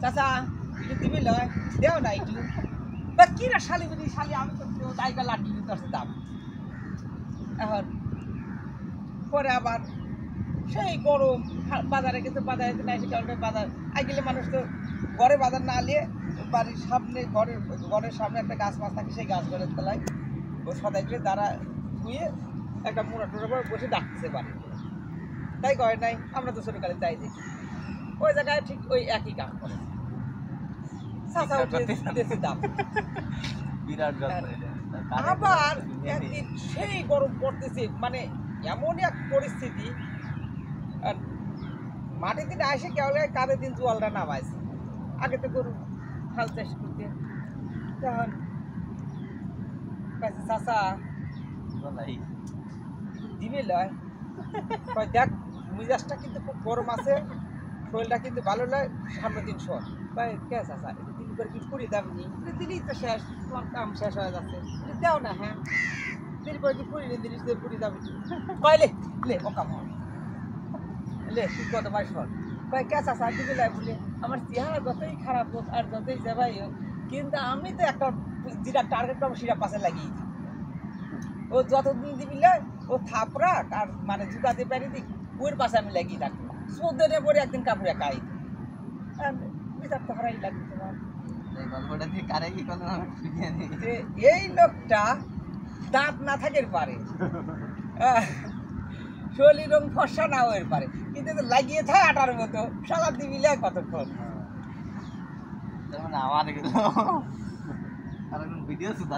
চাচা একটু দিবি লয় দেও না একটু বা কি না শালি বলি শালি আমি তো জায়গা লাঠি দিতে আসতে দাম এখন পরে আবার সেই গরম বাজারে গেছে বাজারে না এসে কারণে বাজার গেলে মানুষ তো ঘরে বাজার না নিয়ে বাড়ির সামনে ঘরের সামনে একটা গাছ মাছ থাকে সেই গাছ ঘরের তলায় ও সদাই গেলে তারা ধুয়ে একটা মোড়া টোড়া করে বসে ডাকতেছে বাড়ি তাই করে নাই আমরা তো ছোটকালে তাই দেখি ওই জায়গায় ঠিক ওই একই কাজ করে চাচা উঠে দাম বিরাট আবার একদিন সেই গরম পড়তেছে মানে এমন এক পরিস্থিতি মাটির দিন আসে কেবল কাদের দিন জোয়ালটা নামাইছে আগে তো গরু হাল চাষ করতে তখন চাচা দিবে লয় দেখ মিজাজটা কিন্তু খুব গরম আছে শরীরটা কিন্তু ভালো নয় সামনের দিন শোন ভাই কে চাচা একটু দিন করে কিছু করি দাবনি দিলেই তো শেষ তোমার কাম শেষ হয়ে যাচ্ছে দেও না হ্যাঁ দিন করে কি পুরি নি দিলিস পুরি দাবি কয়লে লে ও কাম লে তুই কত ভাই শোন ভাই কে চাচা দিবে লাই বলে আমার চেহারা যতই খারাপ হোক আর যতই যে ভাই হোক কিন্তু আমি তো একটা যেটা টার্গেট পাবো সেটা পাশে লাগিয়ে দিই ও যতদিন দিবি ও থাপড়াক আর মানে জুতাতে পারি দিক ওর পাশে আমি লাগিয়ে থাকবো চোদ্দটা পরে একদিন কাপড়ে কাই বিচার তো হারাই লাগবে তোমার এই লোকটা দাঁত না থাকের পারে শরীর রং ফর্সা না হয়ে পারে কিন্তু লাগিয়ে থাকে আটার মতো সারা দিবি কতক্ষণ আমার ভিডিও শুধু